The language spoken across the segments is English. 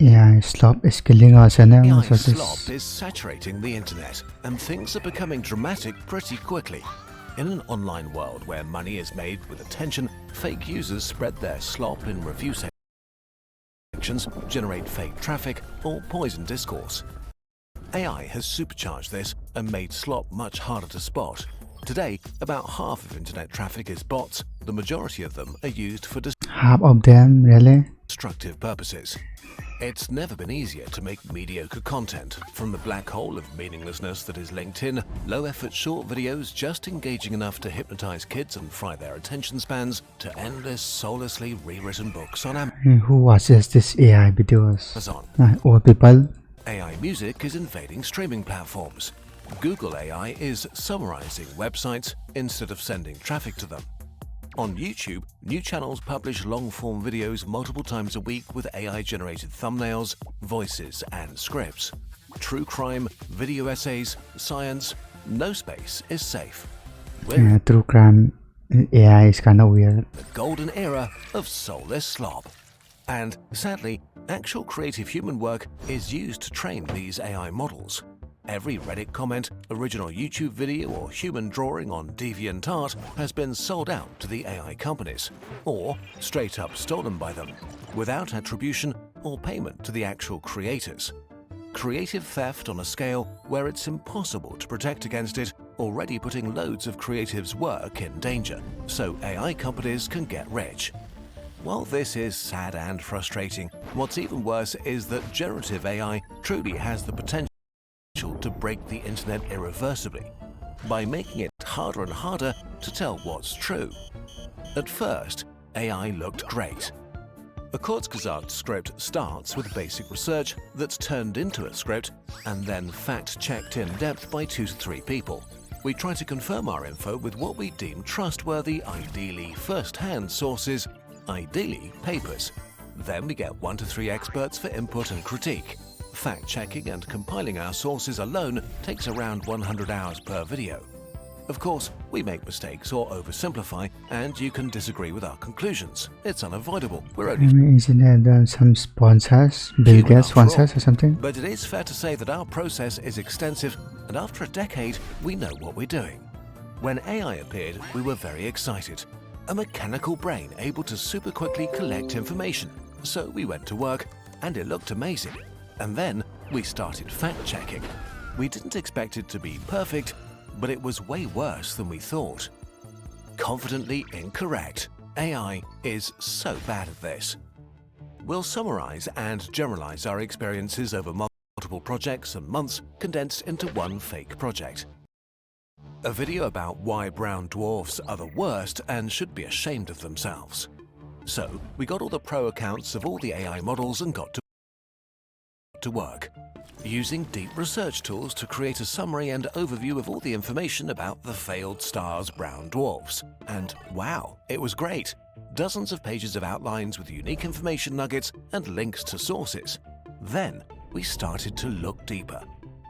AI Slop is killing us and AI also slop this. is saturating the internet, and things are becoming dramatic pretty quickly. In an online world where money is made with attention, fake users spread their slop in review sections, generate fake traffic, or poison discourse. AI has supercharged this and made slop much harder to spot. Today, about half of internet traffic is bots. The majority of them are used for Half of them, really? destructive purposes. It's never been easier to make mediocre content, from the black hole of meaninglessness that is LinkedIn, low-effort short videos just engaging enough to hypnotize kids and fry their attention spans, to endless, soullessly rewritten books on Who watches this AI videos? Amazon. Old people. AI music is invading streaming platforms. Google AI is summarizing websites instead of sending traffic to them. On YouTube, new channels publish long-form videos multiple times a week with AI-generated thumbnails, voices, and scripts. True crime, video essays, science, no space is safe. We're True crime AI is kind of weird. in the golden era of soulless slop. And sadly, actual creative human work is used to train these AI models. Every Reddit comment, original YouTube video, or human drawing on DeviantArt has been sold out to the AI companies, or straight up stolen by them, without attribution or payment to the actual creators. Creative theft on a scale where it's impossible to protect against it, already putting loads of creatives' work in danger, so AI companies can get rich. While this is sad and frustrating, what's even worse is that generative AI truly has the potential to break the internet irreversibly by making it harder and harder to tell what's true. At first, AI looked great. A Kurzgesagt script starts with basic research that's turned into a script and then fact-checked in depth by 2 to 3 people. We try to confirm our info with what we deem trustworthy, ideally first-hand sources, ideally papers. Then we get 1 to 3 experts for input and critique. Fact-checking and compiling our sources alone takes around 100 hours per video. Of course, we make mistakes or oversimplify, and you can disagree with our conclusions. It's unavoidable. We're only Isn't there some sponsors? Bill human Gates after all. sponsors or something? But it is fair to say that our process is extensive, and after a decade, we know what we're doing. When AI appeared, we were very excited. A mechanical brain able to super quickly collect information. So we went to work, and it looked amazing. And then we started fact-checking. We didn't expect it to be perfect, but it was way worse than we thought. Confidently incorrect. AI is so bad at this. We'll summarize and generalize our experiences over multiple projects and months condensed into one fake project. A video about why brown dwarfs are the worst and should be ashamed of themselves. So we got all the pro accounts of all the AI models and got to work, using deep research tools to create a summary and overview of all the information about the failed stars brown dwarfs. And wow, it was great! Dozens of pages of outlines with unique information nuggets and links to sources. Then we started to look deeper.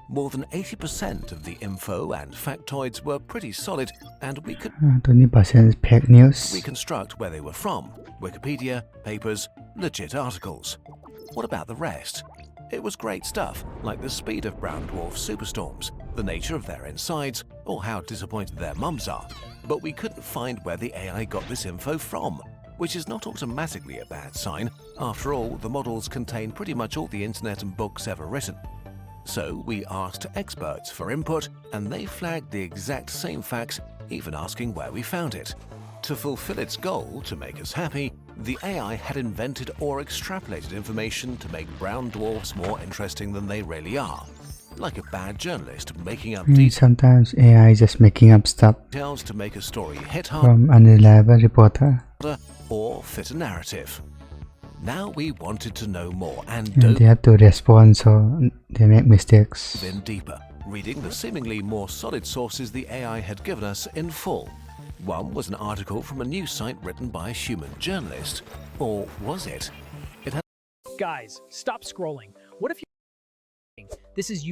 More than 80% of the info and factoids were pretty solid, and we could 20% fake news. reconstruct where they were from: Wikipedia, papers, legit articles. What about the rest? It was great stuff, like the speed of brown dwarf superstorms, the nature of their insides, or how disappointed their mums are. But we couldn't find where the AI got this info from, which is not automatically a bad sign. After all, the models contain pretty much all the internet and books ever written. So we asked experts for input, and they flagged the exact same facts, even asking where we found it. To fulfill its goal to make us happy, the AI had invented or extrapolated information to make brown dwarfs more interesting than they really are. Like a bad journalist making up Sometimes AI is just making up stuff details to make a story hit harder from unreliable reporter. or fit a narrative. Now we wanted to know more and And they have to respond, so they make mistakes. dove in deeper, reading the seemingly more solid sources the AI had given us in full. One was an article from a news site written by a human journalist. Or was it? It Guys, stop scrolling. What if you... This is you.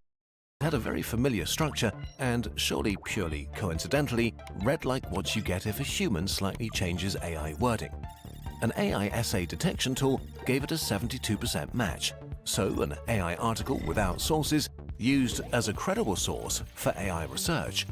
had a very familiar structure and, surely purely coincidentally, read like what you get if a human slightly changes AI wording. An AI essay detection tool gave it a 72% match. So an AI article without sources used as a credible source for AI research.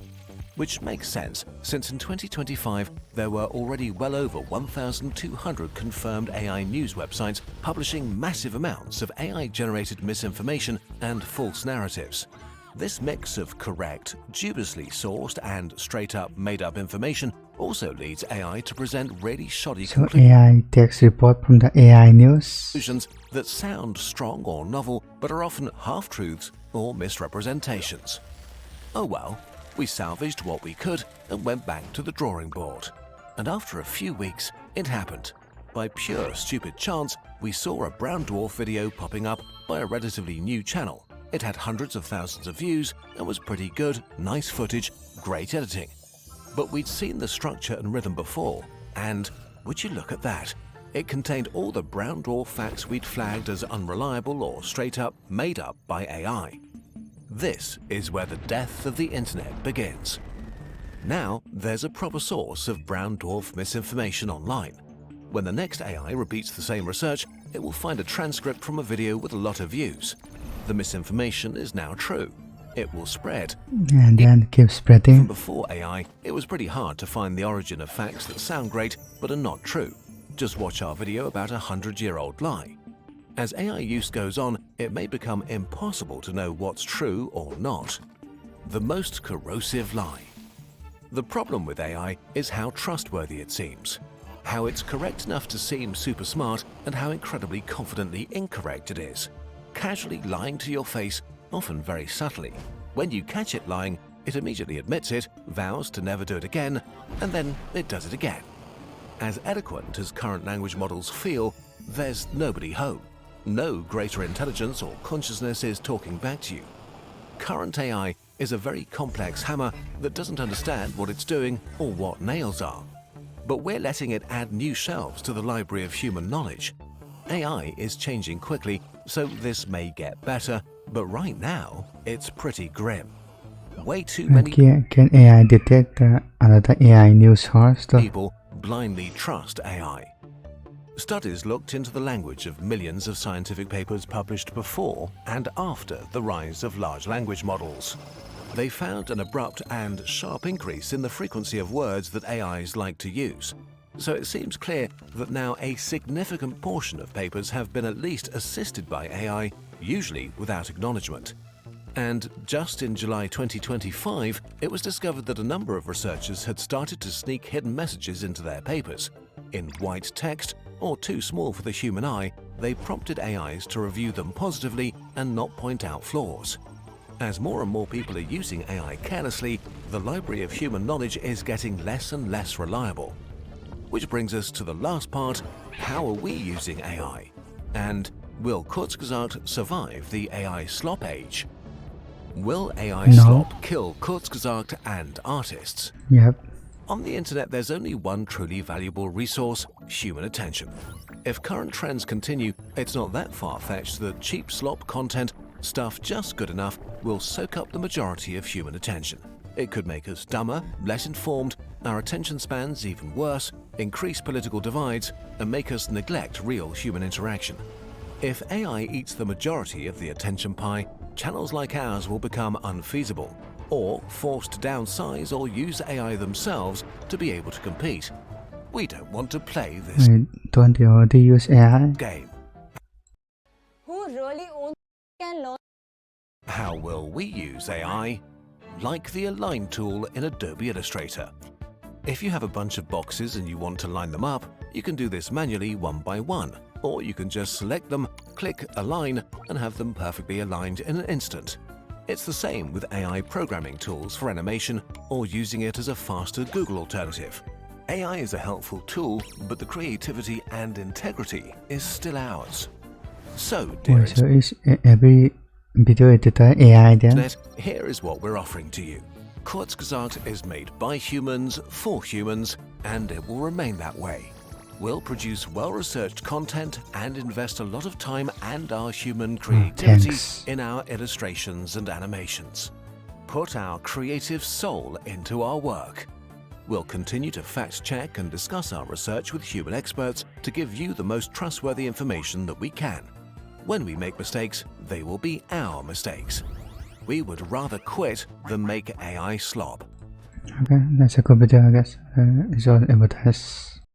Which makes sense, since in 2025 there were already well over 1,200 confirmed AI news websites publishing massive amounts of AI-generated misinformation and false narratives. This mix of correct, dubiously sourced and straight-up made-up information also leads AI to present really shoddy So AI takes report from the AI news. conclusions that sound strong or novel but are often half-truths or misrepresentations. Oh well. We salvaged what we could and went back to the drawing board. And after a few weeks, it happened. By pure stupid chance, we saw a brown dwarf video popping up by a relatively new channel. It had hundreds of thousands of views and was pretty good, nice footage, great editing. But we'd seen the structure and rhythm before, and would you look at that? It contained all the brown dwarf facts we'd flagged as unreliable or straight up made up by AI. This is where the death of the internet begins. Now, there's a proper source of brown dwarf misinformation online. When the next AI repeats the same research, it will find a transcript from a video with a lot of views. The misinformation is now true. It will spread. And then keep From spreading. before AI, it was pretty hard to find the origin of facts that sound great but are not true. Just watch our video about a 100-year-old lie. As AI use goes on, it may become impossible to know what's true or not. The most corrosive lie. The problem with AI is how trustworthy it seems, how it's correct enough to seem super smart, and how incredibly confidently incorrect it is. Casually lying to your face, often very subtly. When you catch it lying, it immediately admits it, vows to never do it again, and then it does it again. As eloquent as current language models feel, there's nobody home. No greater intelligence or consciousness is talking back to you. Current AI is a very complex hammer that doesn't understand what it's doing or what nails are. But we're letting it add new shelves to the library of human knowledge. AI is changing quickly, so this may get better, but right now, it's pretty grim. Way too And many can AI detect another AI news source though? people blindly trust AI. Studies looked into the language of millions of scientific papers published before and after the rise of large language models. They found an abrupt and sharp increase in the frequency of words that AIs like to use. So it seems clear that now a significant portion of papers have been at least assisted by AI, usually without acknowledgement. And just in July 2025, it was discovered that a number of researchers had started to sneak hidden messages into their papers. In white text, or too small for the human eye, they prompted AIs to review them positively and not point out flaws. As more and more people are using AI carelessly, the library of human knowledge is getting less and less reliable. Which brings us to the last part: how are we using AI? And will Kurzgesagt survive the AI slop age? Will AI No. slop kill Kurzgesagt and artists? Yep. On the internet, there's only one truly valuable resource: human attention. If current trends continue, it's not that far-fetched that cheap slop content, stuff just good enough, will soak up the majority of human attention. It could make us dumber, less informed, our attention spans even worse, increase political divides, and make us neglect real human interaction. If AI eats the majority of the attention pie, channels like ours will become unfeasible, or forced to downsize or use AI themselves to be able to compete. We don't want to play this Wait, don't they already use AI? game. Who really owns can learn. How will we use AI? Like the Align tool in Adobe Illustrator. If you have a bunch of boxes and you want to line them up, you can do this manually one by one, or you can just select them, click Align, and have them perfectly aligned in an instant. It's the same with AI programming tools for animation or using it as a faster Google alternative. AI is a helpful tool, but the creativity and integrity is still ours. So, dear Wait, so is every video editor AI then? Internet, here is what we're offering to you. Kurzgesagt is made by humans for humans, and it will remain that way. We'll produce well-researched content and invest a lot of time and our human creativity thanks. in our illustrations and animations. Put our creative soul into our work. We'll continue to fact-check and discuss our research with human experts to give you the most trustworthy information that we can. When we make mistakes, they will be our mistakes. We would rather quit than make AI slop. Okay, that's a good video, I guess. It's all advertised.